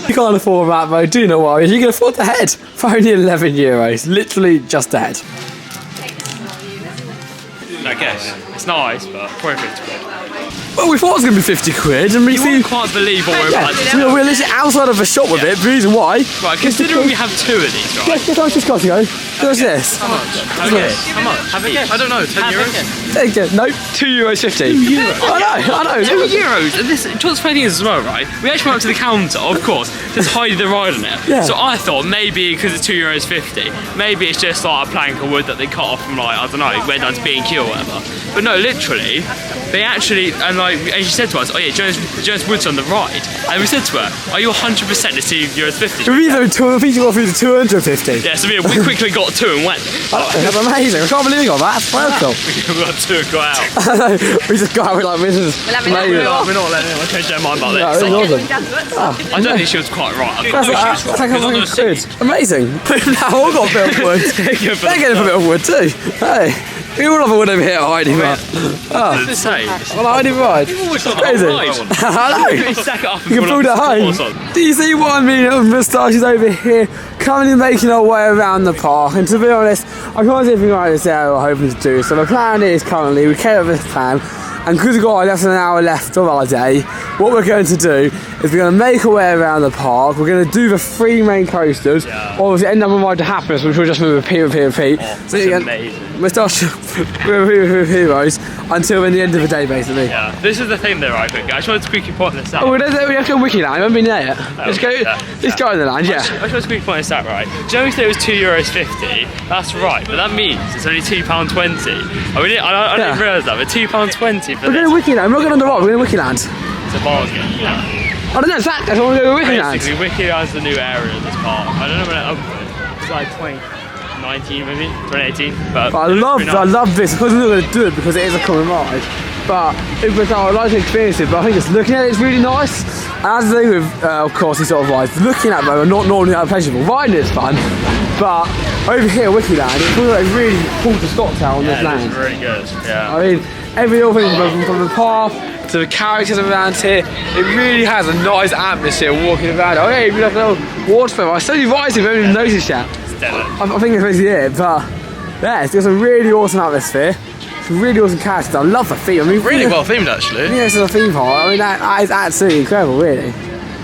You can't afford that, though. Do not worry. You can afford the head for only €11. Literally just the head. I guess. It's nice, but probably 50 quid. Well, we thought it was going to be 50 quid, and we see. You can't believe what we're about to do. We're literally outside of a shop with it. The reason why? Right, considering we have 2 of these, right? Guess how much this costs, you go? What's this? How much? Have a guess. How much? Have a guess. I don't know, €10? Take it. Nope. €2.50. I know. €2. And this, what's funny is as well, right? We actually went up to the counter, of course. There's Heidi the Ride on it. Yeah. So I thought maybe because it's €2.50, maybe it's just like a plank of wood that they cut off from like, I don't know, went down to B&Q or whatever. But no, literally, they actually, and like, and she said to us, oh yeah, Jones Wood's on the ride. And we said to her, are you 100% it's €2.50? We got through the 250. Yeah, so we quickly got 2 and went. That's amazing. I can't believe we got that. That's very cool. We got 2 and got out. I know. We just got out with like, this is amazing. We're not letting anyone change their mind about No, this. it's awesome. I don't think she was quite right. I That's think she was like right. a fucking quid. Amazing. Now all got a bit of wood. They're getting a bit of wood too. Hey, we all have a wood over here, Heidi. What did it say? Well, Heidi Ride. Crazy. I know. Stack it up and You can put build it home. on. Do you see what I mean? Moustaches over here, coming and making our way around the park. And to be honest, I can't see anything like this there we're hoping to do. So the plan is currently, we came up with this plan, and because we've got less than an hour left of our day, what we're going to do is we're going to make our way around the park. We're going to do the 3 main coasters, obviously end up on Ride to Happiness, which we'll just repeat. It's amazing. Moustache with heroes until the end of the day, basically. Yeah, this is the thing though, right, quickly. I just wanted to quickly point this out. Oh, we have to go Wikiland. I haven't been there yet. Let's go in the land, yeah. I just want to quickly point this out, right? Do you know we said it was €2.50? That's right, but that means it's only £2.20. I didn't realise that, but £2.20 for We're going to Wikiland. We're not going on the rock. We're going to Wikiland. It's a bargain. I don't know. Exactly. I want to go to Wikiland. Basically, Wikiland's the new area of this park. I don't know when it opened. It's like 2019 maybe, 2018. But I love this. Of course, I'm not going to do it because it is a common ride. But I'd like to experience it. But I think just looking at it is really nice. And as the thing with, of course, these sort of rides, looking at them are not normally that pleasurable. Riding it's fun, but over here, Wikiland, it feels like really pulled to Stocktown on this land. It's really good. Yeah. I mean, every little thing from the path to the characters around here, it really has a nice atmosphere walking around. Oh, hey, we like a little water film. I slowly rising, but I haven't even noticed yet. I think it's basically it, but yeah, it's got some really awesome atmosphere. Some really awesome characters. I love the theme. I mean, Really well themed, actually. Yeah, it's a theme park. I mean, that is absolutely incredible, really.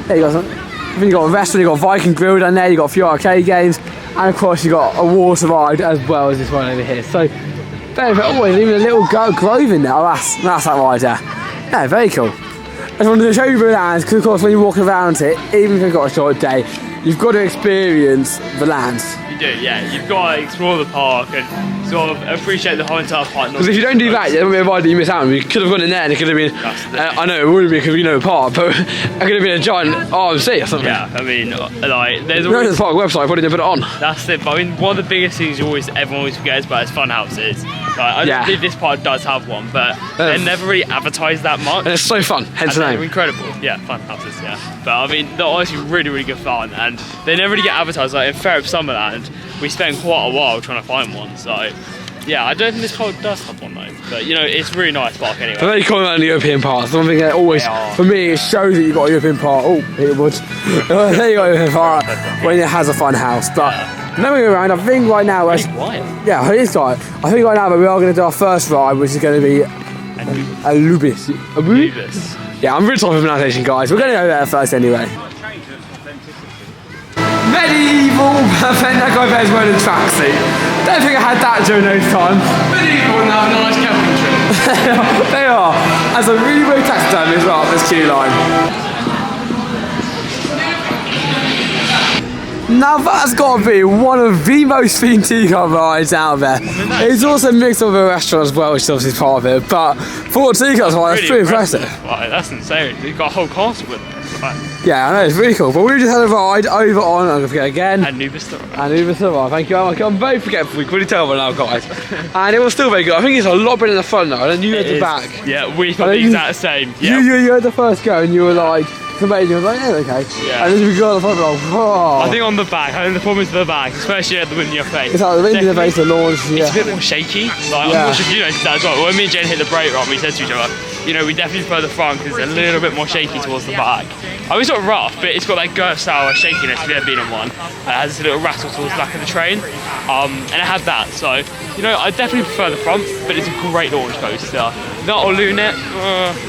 Yeah, you got some. I think you got a restaurant, you got a Viking grill down there, you got a few arcade games, and of course you got a water ride as well as this one over here. So, very, always even a little grove in there. Oh, that's that ride there. Yeah, very cool. I just wanted to show you the lands because, of course, when you're walking around it, even if you've got a short day, you've got to experience the lands. You do, yeah. You've got to explore the park and sort of appreciate the whole entire park. Because if you don't do that, there won't be a ride that you miss out on. You could have gone in there and it could have been, I know it wouldn't be because we know the park, but it could have been a giant RMC or something. Yeah, I mean, like, there's Always, always... the park website, probably didn't put it on. That's it, but I mean, one of the biggest things everyone always forgets about is fun houses. Like, I don't believe this park does have one, but they're never really advertised that much. And it's so fun, hence the They're name. incredible. Yeah, fun houses, yeah. But I mean, they're honestly really, really good fun, and they never really get advertised. Like in Fair Up Summerland, we spent quite a while trying to find one, so yeah, I don't think this park does have one though. But you know, it's a really nice park anyway. But very cool about the European park. The one thing that always, for me, it shows that you've got a European park. Oh, it would. There you go, European park when it has a fun house. But then we go around. I think right now, It's quiet. yeah, it is quiet. I think right now that we are going to do our first ride, which is going to be Anubis. Anubis. Yeah, I'm really sorry for pronunciation, guys. We're going to go there first anyway. Medieval That guy bears wearing a tracksuit. Don't think I had that during those times. Medieval and have a nice camping trip. They are. As a really weird taxidermy as well, this queue line. Now that's got to be one of the most themed tea car rides out there. It's also mixed with a restaurant as well, which is obviously part of it. But for a tea car ride, it's pretty impressive. Like, that's insane. You've got a whole castle with it. Like, yeah, I know, it's really cool. But we just had a ride over on, I'm going to forget again. Anubis the Ride. Anubis the Ride, thank you. I'm very forgetful, we couldn't tell by now, guys. And it was still very good. I think it's a lot better in the front though, and you at the back. Yeah, we thought the exact same. Yeah. You had the first go and you were like, amazing. I was like, yeah, okay. Yeah. And then we got on the front, like, whoa. I think on the back, I think the problem is the back, especially at the wind in your face. It's like the wind in the face, the launch, yeah. It's a bit more shaky. Like, I'm not sure if you noticed that as well. When me and Jane hit the brake run, we said to each other, you know, we definitely prefer the front because it's a little bit more shaky towards the back. I mean, it's not rough, but it's got that Gurf style shakiness if you've ever been on one. It has this little rattle towards the back of the train. And it had that, so, you know, I definitely prefer the front, but it's a great launch coaster. That or Lunet,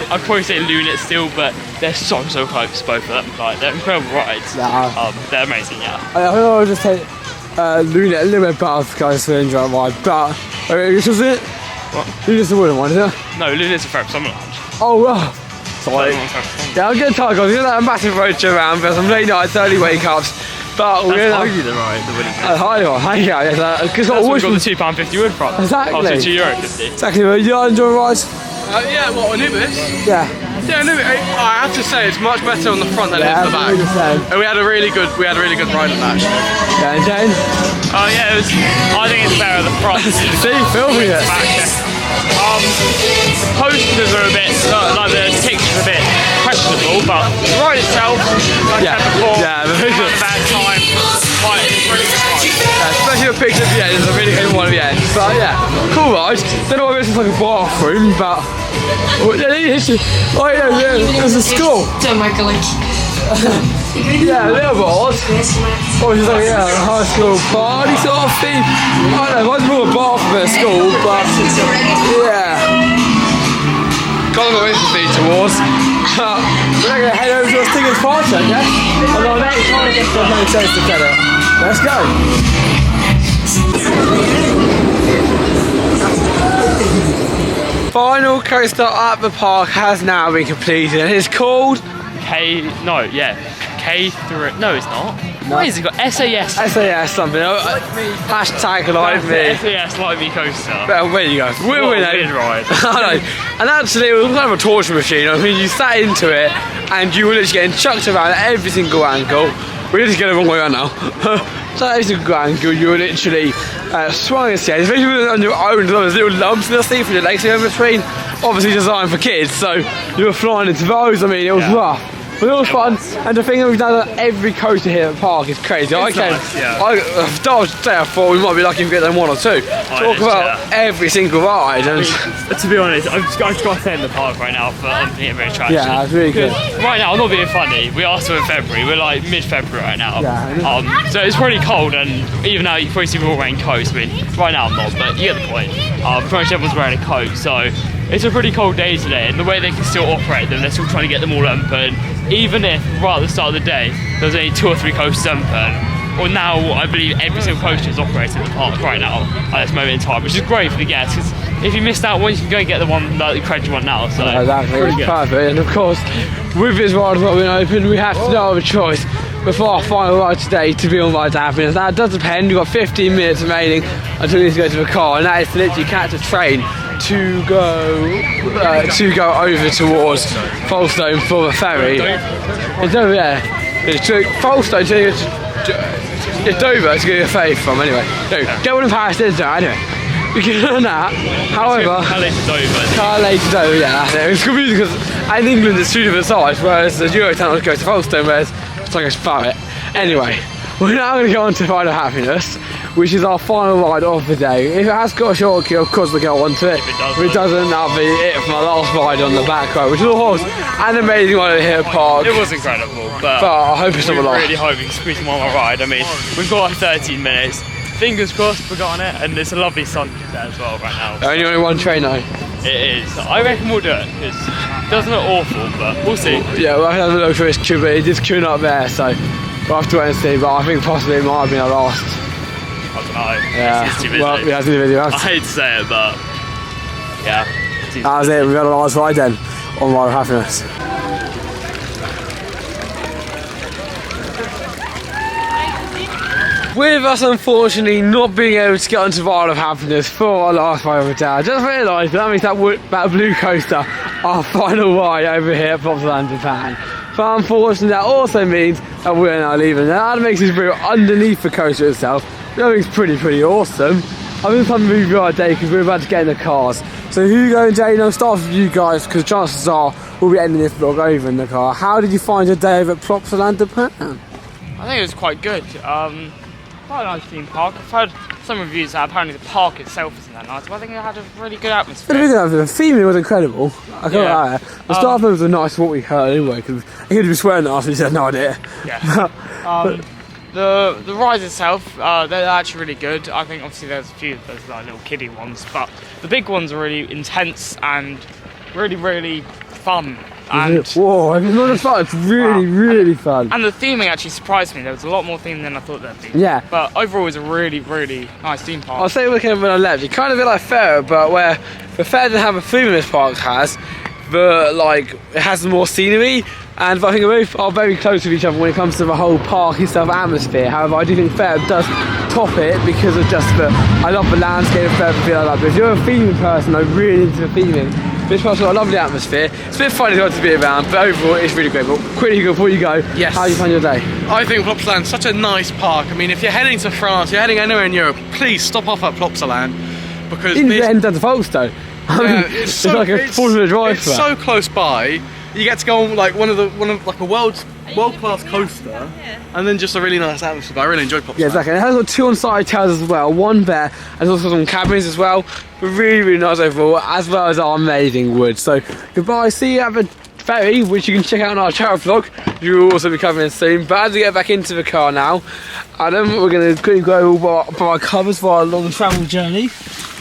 I'd probably say Lunet still, but they're so close, both of them. Like, they're incredible rides. Yeah. They're amazing, yeah. I think I'll just take Lunet a little bit better for guys for enjoy ride, but which was it? What? Lunet's the wooden one, isn't it? No, Lunet's a Ferris Summer Lounge. Oh, wow. Sorry. Yeah, I'm getting tired, guys. We're going to have a massive road trip around for some late nights, early wake ups. But we're going to. Heidi the Ride, the winning. Yeah, because we've got the £2.50 wood front. Exactly. Oh, so €2.50. Exactly. You enjoy rides? Yeah, what, Anubis? Yeah. Yeah, Anubis. I have to say it's much better on the front than it is the back. And we had a really good ride on that actually. Yeah, and Jane? Oh yeah, I think it's better at the front. See, filming it. Posters are a bit, like the pictures are a bit questionable, but the ride itself, like I said before, not a bad time. It's really good ride. Yeah, especially the picture at the end, it's a really good one at the end. But yeah, cool ride. Don't know whether it's like a bathroom, but there's a school. Don't make a link. Yeah, a little bit odd. Or just like, yeah, a high school party sort of thing. I don't know, it might be more a bathroom at school, but yeah. Got a lot of empathy towards. We're going to head over to a Stingers party, I guess. And our next one does make sense to get it. Let's go. Final coaster at the park has now been completed and it's called K3. No, it's not. No. What is it got? SAS. SAS something. Hashtag like me. SAS like me coaster. Well, there you go. We're weird ride. I know. And actually, it was kind of a torture machine. I mean, you sat into it and you were literally getting chucked around at every single angle. We're just getting the wrong way around now. So every single angle, you were literally swung a skate, especially on your own. There's little lumps in the seat for your legs in between. Obviously designed for kids, so you were flying into those. I mean, it was rough. But it was fun, and the thing that we've done at every coaster here at the park is crazy. I thought we might be lucky if we get them one or two. Talk about every single ride. And to be honest, I've just got to stay in the park right now for every attraction. Yeah, it's really good. Right now, I'm not being funny. We are still in February. We're like mid-February right now. Yeah. So it's pretty cold, and even now you probably see we're all wearing coats. I mean, right now I'm not, but you get the point. Pretty much everyone's wearing a coat, so it's a pretty cold day today, and the way they can still operate them, they're still trying to get them all open. Even if right at the start of the day there's only 2 or 3 coasters open, or now I believe every single coaster is operating in the park right now at this moment in time, which is great for the guests, because if you missed that one, you can go and get the one, like the credit one now. So exactly, it's perfect. And of course, with this ride not being open, we have to know of a choice before our final ride today to be on Ride to Happiness. Now it does depend. We've got 15 minutes remaining until we need to go to the car, and that is to literally catch a train to go over towards Folkestone for the ferry. It's over there. It's Folkestone to Dover to get a ferry from. Anyway, no, get one in Paris. There's that. Anyway, we can learn that. However, Calais to Dover. Calais to Dover. Yeah, that's it. It's confusing because in England it's 2 different sides, whereas the Eurotunnel goes to Folkestone, whereas it's like a Barrett. Anyway, we're now going to go on to Ride of Happiness, which is our final ride of the day. If it has got a short queue, of course we'll go on to it. If it doesn't, that'll be it for my last ride on the back road, which was an amazing one here at Park. It was incredible, but I hope it's not a lot. We really hope we can squeeze them on our ride. I mean, we've got like 13 minutes. Fingers crossed we've got on it, and it's a lovely sun there as well right now. Only one train though. It is. I reckon we'll do it, because it doesn't look awful, but we'll see. Yeah, we'll have a look for this queue, but it is queuing up there, so we'll have to wait and see, but I think possibly it might have been our last. I don't know. Yeah, it's too busy. well, yeah, it's too busy. I hate to say it, but yeah. That was it, we got a last ride then on Ride of Happiness. with us unfortunately not being able to get onto the Isle of Happiness for our last ride with Dad, I just realised that means that blue coaster, our final ride over here at Plopsaland De Panne. But unfortunately that also means that we're now leaving. Now that makes us route underneath the coaster itself, which I think is pretty awesome. I'm going to come move you our day because we're about to get in the cars. So Hugo and Jayden, I'll start with you guys because chances are we'll be ending this vlog over in the car. How did you find your day over at Plopsaland De Panne? I think it was quite good. Quite a nice theme park. I've heard some reviews that apparently the park itself isn't that nice, but I think it had a really good atmosphere. The theming was incredible. I can't lie. The staff members were nice from what we heard anyway, because he could be swearing at us and he had no idea. Yeah. The rides itself, they're actually really good. I think obviously there's like little kiddie ones, but the big ones are really intense and really fun. And whoa, it's not just fun, it's really fun. And the theming actually surprised me. There was a lot more theme than I thought there'd be. Yeah. But overall it was a really nice theme park. I'll say looking when I left, you kind of feel like Fair, but where the Fair doesn't have a theme this park has, but like it has more scenery, and I think both are very close with each other when it comes to the whole park itself atmosphere. However, I do think Fair does top it because of just I love the landscape of Fair, feel like that. But if you're a theming person, I'm really into the theming. This park's got a lovely atmosphere. It's a bit funny to be around, but overall it's really great. But quickly before you go, yes, how do you find your day? I think Plopsaland's such a nice park. I mean, if you're heading to France, you're heading anywhere in Europe, please stop off at Plopsaland because in the end of the Folkestone. It's like a 4-minute drive. It's so close by. You get to go on like one of like a world-class coaster, and then just a really nice atmosphere. I really enjoyed Plopsaland. Yeah, exactly. It has got 2 on-side towers as well, one there, and also some cabins as well. But really nice overall, as well as our amazing wood. So goodbye. See you at the ferry, which you can check out on our travel vlog. You will also be covering soon. But as we get back into the car now, Adam, we're going to quickly go over our covers for our long travel journey.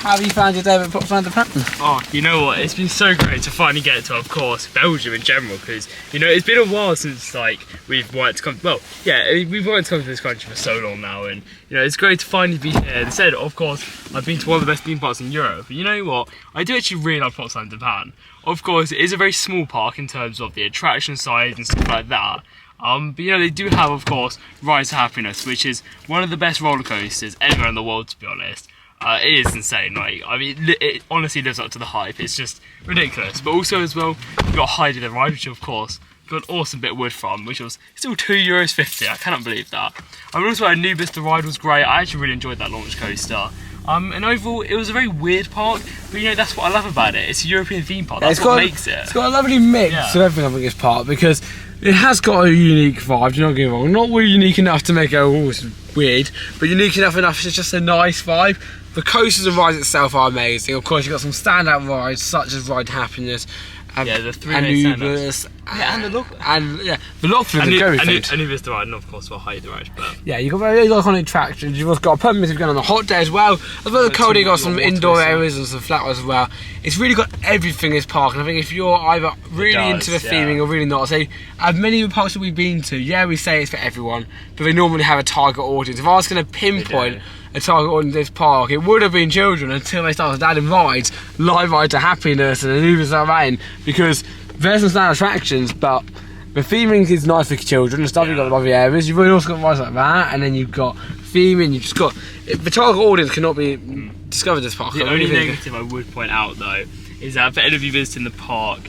How have you found your day at Plopsaland De Panne? Oh, you know what? It's been so great to finally get to, of course, Belgium in general, because you know it's been a while since like we've wanted to come. Well, yeah, we've wanted to come to this country for so long now, and you know it's great to finally be here. Instead, of course, I've been to one of the best theme parks in Europe. But you know what? I do actually really love Plopsaland De Panne. Of course, it is a very small park in terms of the attraction size and stuff like that. But you know they do have, of course, Rise to Happiness, which is one of the best roller coasters ever in the world, to be honest. It is insane, like, I mean, it honestly lives up to the hype, it's just ridiculous. But also as well, you've got Heidi the Ride, which of course, got an awesome bit of wood from, which was still €2.50, I cannot believe that. I mean, also Anubis the ride was great, I actually really enjoyed that launch coaster. And overall, it was a very weird park, but you know, that's what I love about it, it's a European theme park, that's what makes it. It's got a lovely mix of everything I think this park, because it has got a unique vibe, do not get me wrong, not really unique enough to make it always weird, but unique enough it's just a nice vibe. The coasters and rides itself are amazing. Of course, you've got some standout rides such as Ride Happiness, the 3 Anubis, and the lock. And yeah, the lock for the going food. Anubis the ride, and of course for Heidi the Ride. But yeah, you've got very iconic attractions. You've also got a permit if you're going on a hot day as well. As well as cold, you've got some indoor areas and some flat ones as well. It's really got everything in this park, and I think if you're either really into the theming or really not, I say, as many of the parks that we've been to, yeah, we say it's for everyone, but they normally have a target audience. If I was going to pinpoint a target audience in this park, it would have been children until they started adding rides, like Ride to Happiness and Anubis the Ride, because there's some standard attractions, but the theming is nice for children and stuff. You've got lovely areas, you've also got rides like that, and then you've got theming, you've just got the target audience cannot be discovered this park. The only negative I would point out though is that for any of you visiting the park,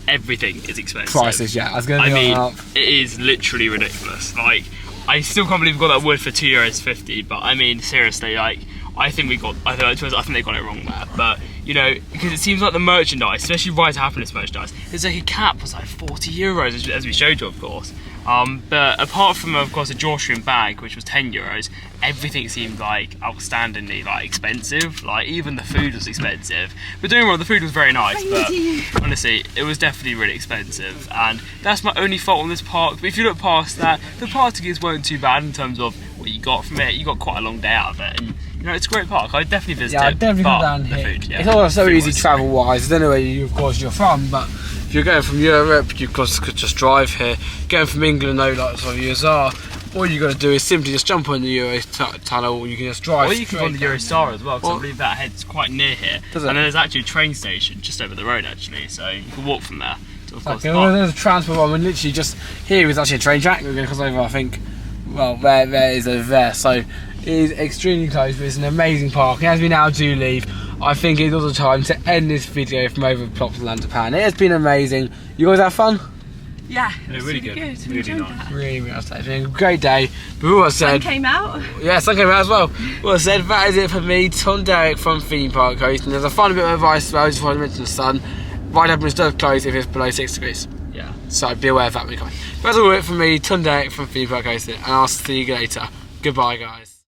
everything is expensive. Prices, yeah. I mean, it is literally ridiculous. Like, I still can't believe we got that wood for €2.50, but I mean, seriously, like, I think they got it wrong there. But, you know, because it seems like the merchandise, especially Rise to Happiness merchandise, there's like a cap was like €40, as we showed you, of course. But apart from, of course, a drawstring bag, which was €10, everything seemed like outstandingly like expensive. Like even the food was expensive. But don't get me wrong, the food was very nice. But honestly, it was definitely really expensive, and that's my only fault on this park. But if you look past that, the park tickets weren't too bad in terms of what you got from it. You got quite a long day out of it, and you know it's a great park. I'd definitely visit it. Yeah, I'd definitely come down here. Food, yeah. It's all so easy travel-wise. I don't know where you, of course, you're from, but if you're going from Europe, you could just drive here. Going from England, though, like some of you are, all you got to do is simply just jump on the Euro tunnel, and you can just drive. Or you can go on the Eurostar as well, because I believe that heads quite near here. And then there's actually a train station just over the road, actually, so you can walk from there. So of course, well, there's a transport one, and literally just here is actually a train track. We're going to cross over, I think, well, there is over there. So it is extremely close, but it's an amazing park. And as we now do leave, I think it's also time to end this video from over Plopsaland De Panne. It has been amazing. You guys have fun? Yeah, Yeah, really good. We Really enjoyed nice. that. Really nice day. It's been a great day. But all I said, Sun came out. yeah, sun came out as well. All I said, that is it for me, Tom Derrick from Theme Park Coastin. There's a fun bit of advice as well, just before I mention the sun. Ride up and still close if it's below 6 degrees. Yeah. So be aware of that when you come. That's all it for me, Tom Derrick from Theme Park Coastin, and I'll see you later. Goodbye, guys.